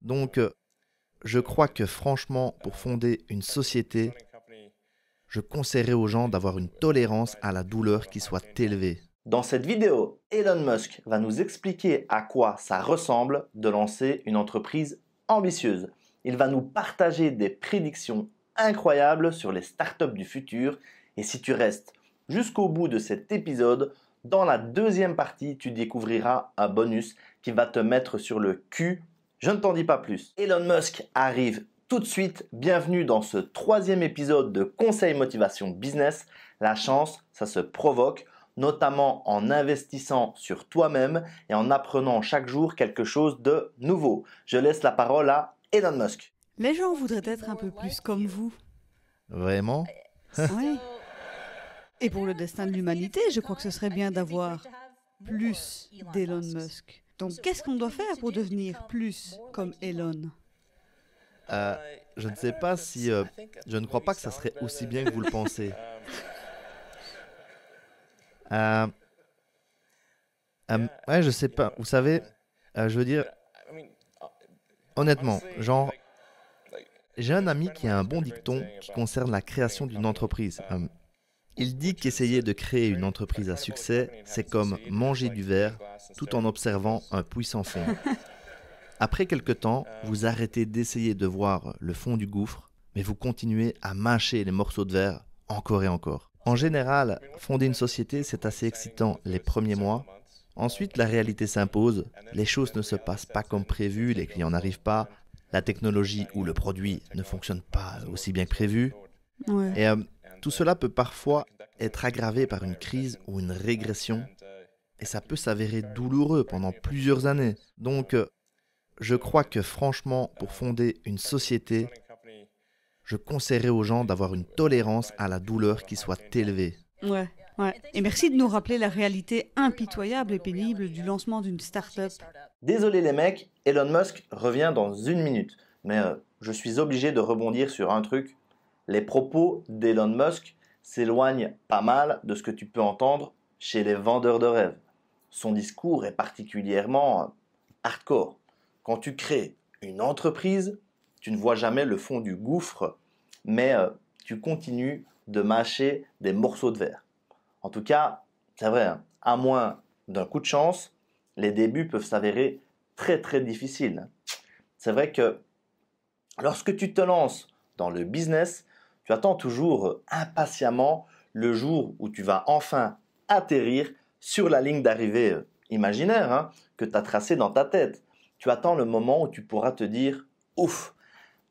Donc, je crois que franchement, pour fonder une société, je conseillerais aux gens d'avoir une tolérance à la douleur qui soit élevée. Dans cette vidéo, Elon Musk va nous expliquer à quoi ça ressemble de lancer une entreprise ambitieuse. Il va nous partager des prédictions incroyables sur les startups du futur. Et si tu restes jusqu'au bout de cet épisode, dans la deuxième partie, tu découvriras un bonus qui va te mettre sur le cul. Je ne t'en dis pas plus. Elon Musk arrive tout de suite. Bienvenue dans ce troisième épisode de Conseil Motivation Business. La chance, ça se provoque, notamment en investissant sur toi-même et en apprenant chaque jour quelque chose de nouveau. Je laisse la parole à Elon Musk. Les gens voudraient être un peu plus comme vous. Vraiment? Oui. Et pour le destin de l'humanité, je crois que ce serait bien d'avoir plus d'Elon Musk. Donc, qu'est-ce qu'on doit faire pour devenir plus comme Elon? Je ne sais pas si... je ne crois pas que ça serait aussi bien que vous le pensez. Ouais, je sais pas. Vous savez, je veux dire, honnêtement, genre, j'ai un ami qui a un bon dicton qui concerne la création d'une entreprise. Il dit qu'essayer de créer une entreprise à succès, c'est comme manger du verre tout en observant un puits sans fond. Après quelque temps, vous arrêtez d'essayer de voir le fond du gouffre, mais vous continuez à mâcher les morceaux de verre encore et encore. En général, fonder une société, c'est assez excitant les premiers mois. Ensuite, la réalité s'impose, les choses ne se passent pas comme prévu, les clients n'arrivent pas, la technologie ou le produit ne fonctionne pas aussi bien que prévu. Ouais. Et tout cela peut parfois être aggravé par une crise ou une régression, et ça peut s'avérer douloureux pendant plusieurs années. Donc, je crois que franchement, pour fonder une société, je conseillerais aux gens d'avoir une tolérance à la douleur qui soit élevée. Ouais. Et merci de nous rappeler la réalité impitoyable et pénible du lancement d'une start-up. Désolé les mecs, Elon Musk revient dans une minute, mais je suis obligé de rebondir sur un truc. Les propos d'Elon Musk s'éloignent pas mal de ce que tu peux entendre chez les vendeurs de rêves. Son discours est particulièrement hardcore. Quand tu crées une entreprise, tu ne vois jamais le fond du gouffre, mais tu continues de mâcher des morceaux de verre. En tout cas, c'est vrai, hein, à moins d'un coup de chance, les débuts peuvent s'avérer très très difficiles. C'est vrai que lorsque tu te lances dans le business, tu attends toujours impatiemment le jour où tu vas enfin atterrir sur la ligne d'arrivée imaginaire, hein, que tu as tracée dans ta tête. Tu attends le moment où tu pourras te dire « Ouf,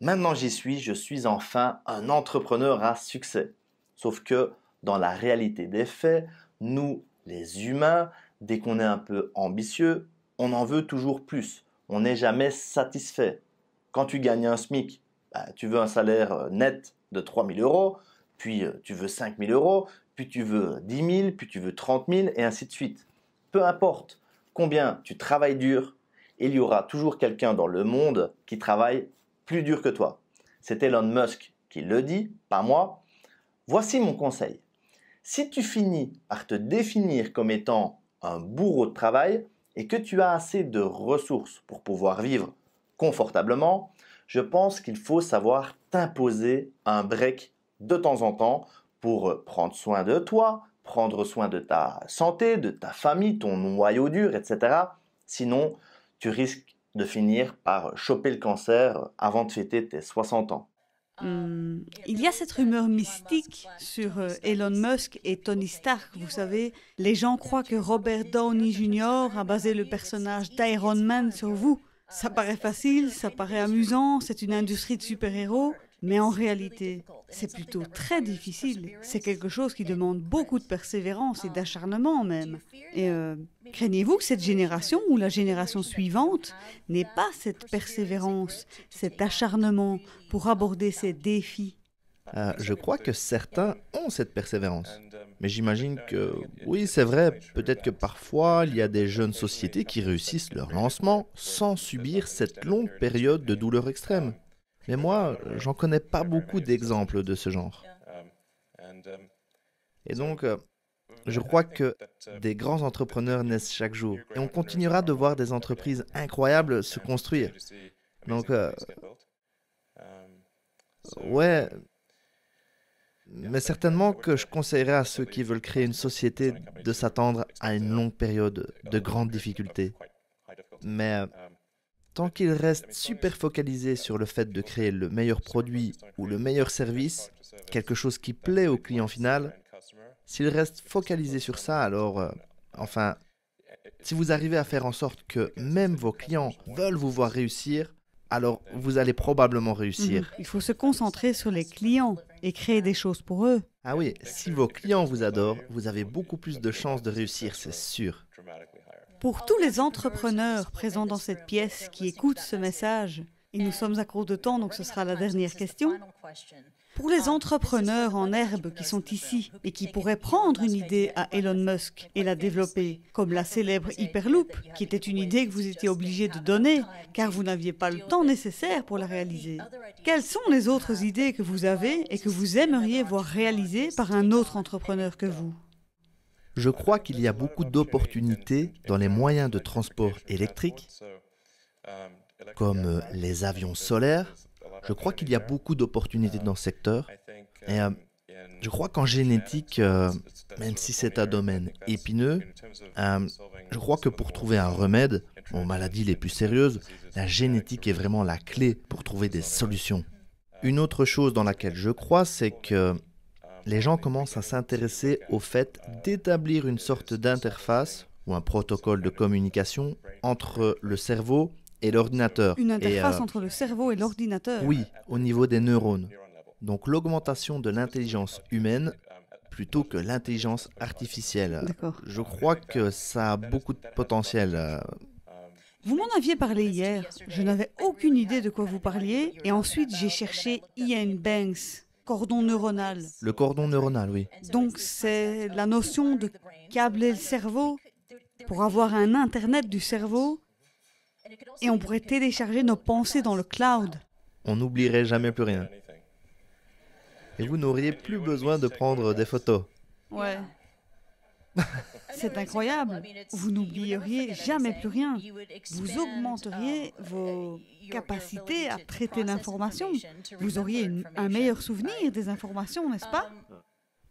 maintenant j'y suis, je suis enfin un entrepreneur à succès ». Sauf que dans la réalité des faits, nous, les humains, dès qu'on est un peu ambitieux, on en veut toujours plus. On n'est jamais satisfait. Quand tu gagnes un SMIC, tu veux un salaire net de 3 000 euros, puis tu veux 5 000 euros, puis tu veux 10 000, puis tu veux 30 000, et ainsi de suite. Peu importe combien tu travailles dur, il y aura toujours quelqu'un dans le monde qui travaille plus dur que toi. C'est Elon Musk qui le dit, pas moi. Voici mon conseil. Si tu finis par te définir comme étant un bourreau de travail et que tu as assez de ressources pour pouvoir vivre confortablement, je pense qu'il faut savoir t'imposer un break de temps en temps pour prendre soin de toi, prendre soin de ta santé, de ta famille, ton noyau dur, etc. Sinon, tu risques de finir par choper le cancer avant de fêter tes 60 ans. Il y a cette rumeur mystique sur Elon Musk et Tony Stark, vous savez. Les gens croient que Robert Downey Jr. a basé le personnage d'Iron Man sur vous. Ça paraît facile, ça paraît amusant, c'est une industrie de super-héros, mais en réalité, c'est plutôt très difficile. C'est quelque chose qui demande beaucoup de persévérance et d'acharnement même. Et craignez-vous que cette génération ou la génération suivante n'ait pas cette persévérance, cet acharnement pour aborder ces défis? Je crois que certains ont cette persévérance. Mais j'imagine que, oui, c'est vrai, peut-être que parfois, il y a des jeunes sociétés qui réussissent leur lancement sans subir cette longue période de douleur extrême. Mais moi, j'en connais pas beaucoup d'exemples de ce genre. Et donc, je crois que des grands entrepreneurs naissent chaque jour. Et on continuera de voir des entreprises incroyables se construire. Donc, ouais, mais certainement que je conseillerais à ceux qui veulent créer une société de s'attendre à une longue période de grandes difficultés. Mais tant qu'ils restent super focalisés sur le fait de créer le meilleur produit ou le meilleur service, quelque chose qui plaît au client final, s'ils restent focalisés sur ça, alors, enfin, si vous arrivez à faire en sorte que même vos clients veulent vous voir réussir, alors vous allez probablement réussir. Il faut se concentrer sur les clients et créer des choses pour eux. Ah oui, si vos clients vous adorent, vous avez beaucoup plus de chances de réussir, c'est sûr. Pour tous les entrepreneurs présents dans cette pièce qui écoutent ce message, et nous sommes à court de temps, donc ce sera la dernière question. Pour les entrepreneurs en herbe qui sont ici et qui pourraient prendre une idée à Elon Musk et la développer, comme la célèbre Hyperloop, qui était une idée que vous étiez obligé de donner, car vous n'aviez pas le temps nécessaire pour la réaliser. Quelles sont les autres idées que vous avez et que vous aimeriez voir réalisées par un autre entrepreneur que vous ? Je crois qu'il y a beaucoup d'opportunités dans les moyens de transport électriques, comme les avions solaires. Je crois qu'il y a beaucoup d'opportunités dans ce secteur. Et je crois qu'en génétique, même si c'est un domaine épineux, je crois que pour trouver un remède aux maladies les plus sérieuses, la génétique est vraiment la clé pour trouver des solutions. Une autre chose dans laquelle je crois, c'est que les gens commencent à s'intéresser au fait d'établir une sorte d'interface ou un protocole de communication entre le cerveau et l'ordinateur. Une interface entre le cerveau et l'ordinateur. Oui, au niveau des neurones. Donc l'augmentation de l'intelligence humaine plutôt que l'intelligence artificielle. D'accord. Je crois que ça a beaucoup de potentiel. Vous m'en aviez parlé hier. Je n'avais aucune idée de quoi vous parliez. Et ensuite, j'ai cherché Ian Banks, cordon neuronal. Le cordon neuronal, oui. Donc, c'est la notion de câbler le cerveau pour avoir un Internet du cerveau. Et on pourrait télécharger nos pensées dans le cloud. On n'oublierait jamais plus rien. Et vous n'auriez plus besoin de prendre des photos. Ouais. C'est incroyable. Vous n'oublieriez jamais plus rien. Vous augmenteriez vos capacités à traiter l'information. Vous auriez un meilleur souvenir des informations, n'est-ce pas?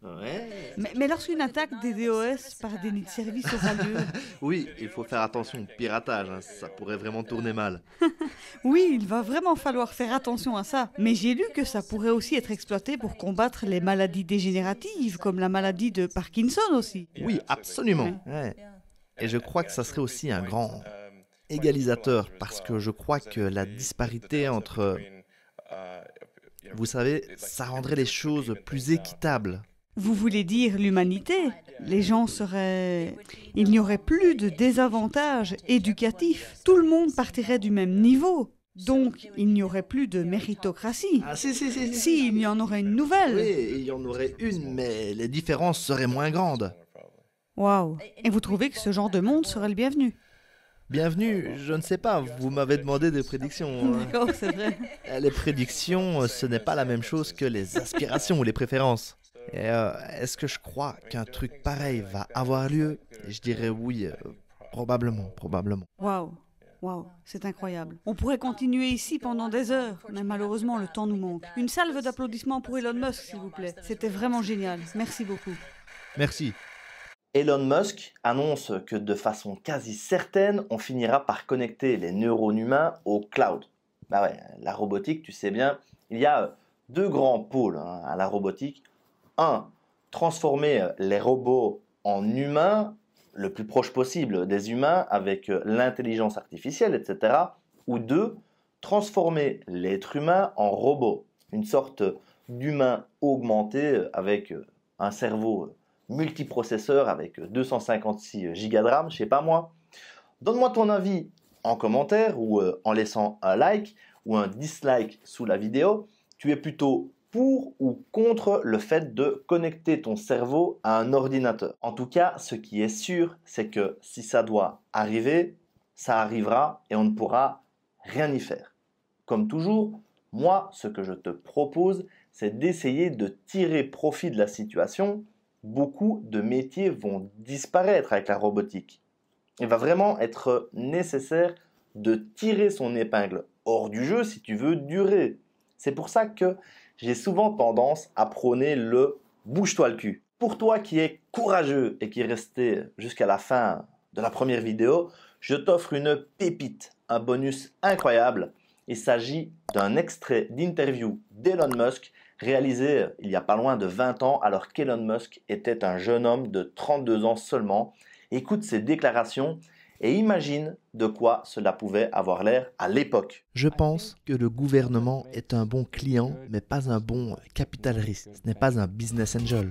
Ouais. Mais lorsqu'une attaque des DOS par déni de service aura lieu... Oui, il faut faire attention au piratage, hein, ça pourrait vraiment tourner mal. Oui, il va vraiment falloir faire attention à ça. Mais j'ai lu que ça pourrait aussi être exploité pour combattre les maladies dégénératives, comme la maladie de Parkinson aussi. Oui, absolument. Ouais. Et je crois que ça serait aussi un grand égalisateur, parce que je crois que la disparité entre... Vous savez, ça rendrait les choses plus équitables. Vous voulez dire l'humanité? Les gens seraient... Il n'y aurait plus de désavantages éducatifs. Tout le monde partirait du même niveau. Donc, il n'y aurait plus de méritocratie. Ah si. Si, il y en aurait une nouvelle. Oui, il y en aurait une, mais les différences seraient moins grandes. Waouh. Et vous trouvez que ce genre de monde serait le bienvenu? Bienvenue, je ne sais pas, vous m'avez demandé des prédictions. D'accord, c'est vrai. Les prédictions, ce n'est pas la même chose que les aspirations ou les préférences. Et est-ce que je crois qu'un truc pareil va avoir lieu? Je dirais oui, probablement. Waouh, c'est incroyable. On pourrait continuer ici pendant des heures, mais malheureusement le temps nous manque. Une salve d'applaudissements pour Elon Musk, s'il vous plaît. C'était vraiment génial. Merci beaucoup. Merci. Elon Musk annonce que de façon quasi certaine, on finira par connecter les neurones humains au cloud. Bah ouais, la robotique, tu sais bien, il y a deux grands pôles à la robotique. Un, transformer les robots en humains le plus proche possible des humains avec l'intelligence artificielle, etc. Ou deux, transformer l'être humain en robot, une sorte d'humain augmenté avec un cerveau multiprocesseur avec 256 gigas de RAM, je sais pas moi. Donne-moi ton avis en commentaire ou en laissant un like ou un dislike sous la vidéo. Tu es plutôt pour ou contre le fait de connecter ton cerveau à un ordinateur. En tout cas, ce qui est sûr, c'est que si ça doit arriver, ça arrivera et on ne pourra rien y faire. Comme toujours, moi, ce que je te propose, c'est d'essayer de tirer profit de la situation. Beaucoup de métiers vont disparaître avec la robotique. Il va vraiment être nécessaire de tirer son épingle hors du jeu si tu veux durer. C'est pour ça que j'ai souvent tendance à prôner le bouge-toi le cul. Pour toi qui es courageux et qui est resté jusqu'à la fin de la première vidéo, je t'offre une pépite, un bonus incroyable. Il s'agit d'un extrait d'interview d'Elon Musk réalisé il y a pas loin de 20 ans alors qu'Elon Musk était un jeune homme de 32 ans seulement. Écoute ses déclarations et imagine de quoi cela pouvait avoir l'air à l'époque. Je pense que le gouvernement est un bon client, mais pas un bon capital risque. Ce n'est pas un business angel.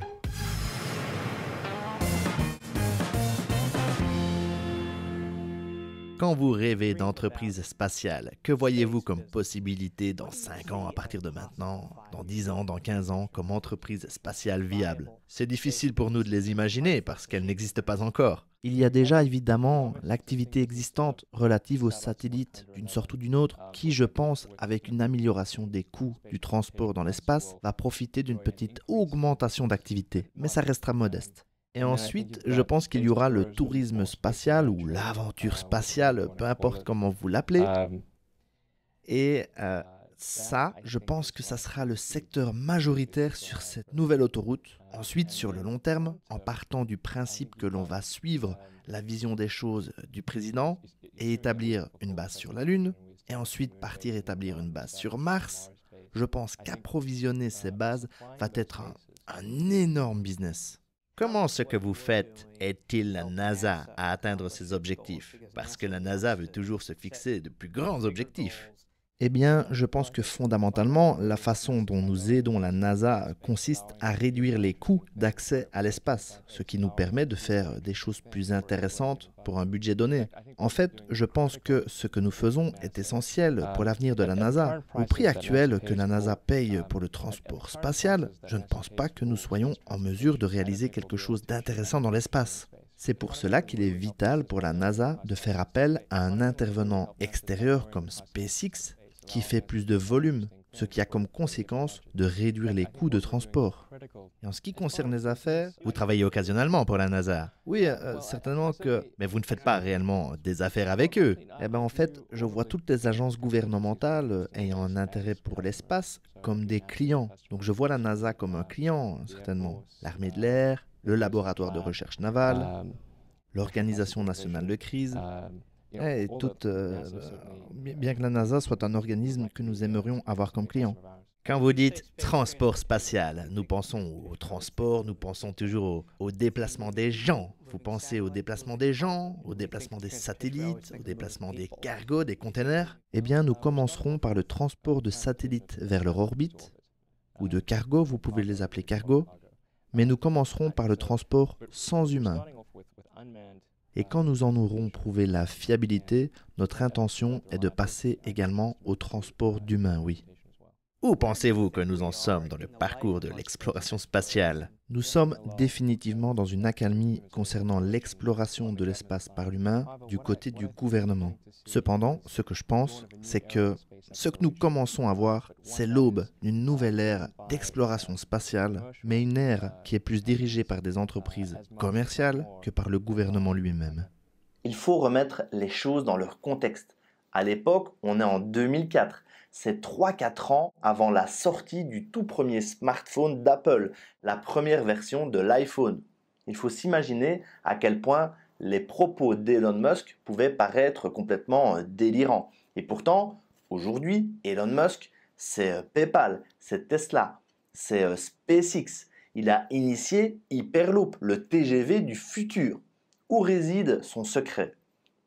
Quand vous rêvez d'entreprise spatiale, que voyez-vous comme possibilité dans 5 ans à partir de maintenant, dans 10 ans, dans 15 ans, comme entreprise spatiale viable? C'est difficile pour nous de les imaginer parce qu'elles n'existent pas encore. Il y a déjà évidemment l'activité existante relative aux satellites d'une sorte ou d'une autre qui, je pense, avec une amélioration des coûts du transport dans l'espace, va profiter d'une petite augmentation d'activité, mais ça restera modeste. Et ensuite, je pense qu'il y aura le tourisme spatial ou l'aventure spatiale, peu importe comment vous l'appelez. Et ça, je pense que ça sera le secteur majoritaire sur cette nouvelle autoroute. Ensuite, sur le long terme, en partant du principe que l'on va suivre la vision des choses du président et établir une base sur la Lune, et ensuite partir établir une base sur Mars, je pense qu'approvisionner ces bases va être un énorme business. Comment ce que vous faites aide-t-il la NASA à atteindre ses objectifs? Parce que la NASA veut toujours se fixer de plus grands objectifs. Eh bien, je pense que fondamentalement, la façon dont nous aidons la NASA consiste à réduire les coûts d'accès à l'espace, ce qui nous permet de faire des choses plus intéressantes pour un budget donné. En fait, je pense que ce que nous faisons est essentiel pour l'avenir de la NASA. Au prix actuel que la NASA paye pour le transport spatial, je ne pense pas que nous soyons en mesure de réaliser quelque chose d'intéressant dans l'espace. C'est pour cela qu'il est vital pour la NASA de faire appel à un intervenant extérieur comme SpaceX qui fait plus de volume, ce qui a comme conséquence de réduire les coûts de transport. Et en ce qui concerne les affaires, vous travaillez occasionnellement pour la NASA. Oui, certainement que... Mais vous ne faites pas réellement des affaires avec eux. Eh bien, en fait, je vois toutes les agences gouvernementales ayant un intérêt pour l'espace comme des clients. Donc je vois la NASA comme un client, certainement. L'armée de l'air, le laboratoire de recherche navale, l'Organisation nationale de crise... Et bien que la NASA soit un organisme que nous aimerions avoir comme client. Quand vous dites transport spatial, nous pensons au transport, nous pensons toujours au déplacement des gens. Vous pensez au déplacement des gens, au déplacement des satellites, au déplacement des cargos, des containers? Eh bien, nous commencerons par le transport de satellites vers leur orbite, ou de cargos, vous pouvez les appeler cargos, mais nous commencerons par le transport sans humain. Et quand nous en aurons prouvé la fiabilité, notre intention est de passer également au transport d'humains, oui. Où pensez-vous que nous en sommes dans le parcours de l'exploration spatiale? Nous sommes définitivement dans une accalmie concernant l'exploration de l'espace par l'humain du côté du gouvernement. Cependant, ce que je pense, c'est que ce que nous commençons à voir, c'est l'aube d'une nouvelle ère d'exploration spatiale, mais une ère qui est plus dirigée par des entreprises commerciales que par le gouvernement lui-même. Il faut remettre les choses dans leur contexte. À l'époque, on est en 2004. C'est 3-4 ans avant la sortie du tout premier smartphone d'Apple, la première version de l'iPhone. Il faut s'imaginer à quel point les propos d'Elon Musk pouvaient paraître complètement délirants. Et pourtant, aujourd'hui, Elon Musk, c'est PayPal, c'est Tesla, c'est SpaceX. Il a initié Hyperloop, le TGV du futur. Où réside son secret?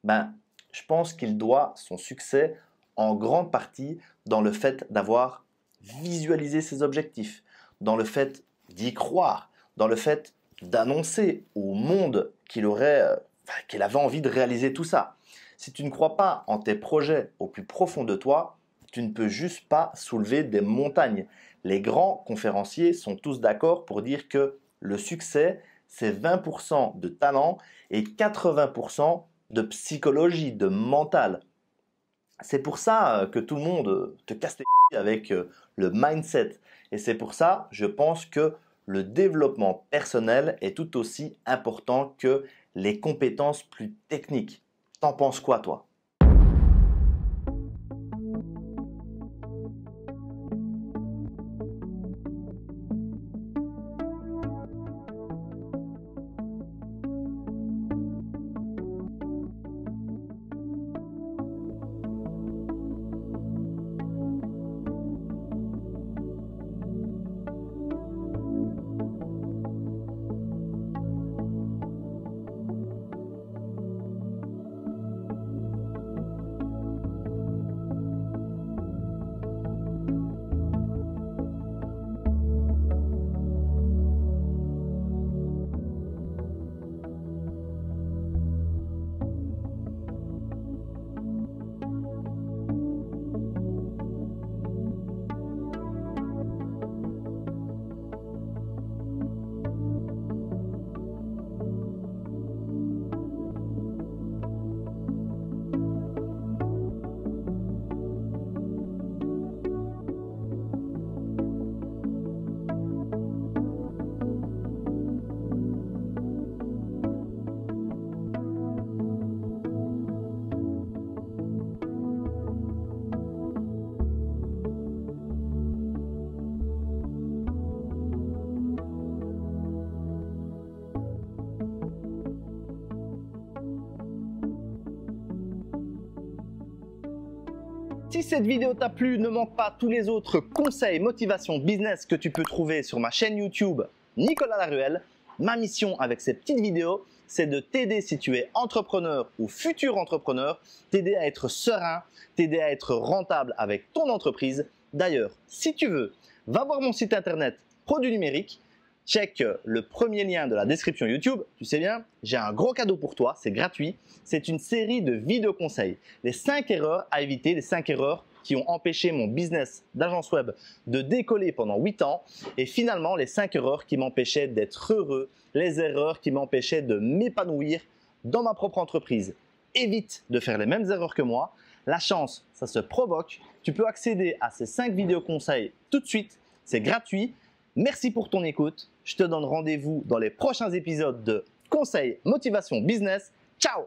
Je pense qu'il doit son succès en grande partie dans le fait d'avoir visualisé ses objectifs, dans le fait d'y croire, dans le fait d'annoncer au monde qu'il avait envie de réaliser tout ça. Si tu ne crois pas en tes projets au plus profond de toi, tu ne peux juste pas soulever des montagnes. Les grands conférenciers sont tous d'accord pour dire que le succès, c'est 20% de talent et 80% de psychologie, de mental. C'est pour ça que tout le monde te casse les couilles avec le mindset. Et c'est pour ça, je pense que le développement personnel est tout aussi important que les compétences plus techniques. T'en penses quoi, toi? Si cette vidéo t'a plu, ne manque pas tous les autres conseils motivation business que tu peux trouver sur ma chaîne YouTube Nicolas Laruelle. Ma mission avec ces petites vidéos, c'est de t'aider si tu es entrepreneur ou futur entrepreneur, t'aider à être serein, t'aider à être rentable avec ton entreprise. D'ailleurs, si tu veux, va voir mon site internet Pro du numérique, check le premier lien de la description YouTube. Tu sais bien, j'ai un gros cadeau pour toi, c'est gratuit. C'est une série de vidéos conseils. Les 5 erreurs à éviter, les 5 erreurs qui ont empêché mon business d'agence web de décoller pendant 8 ans et finalement les 5 erreurs qui m'empêchaient d'être heureux, les erreurs qui m'empêchaient de m'épanouir dans ma propre entreprise. Évite de faire les mêmes erreurs que moi. La chance, ça se provoque. Tu peux accéder à ces 5 vidéos conseils tout de suite. C'est gratuit. Merci pour ton écoute. Je te donne rendez-vous dans les prochains épisodes de Conseils Motivation Business. Ciao!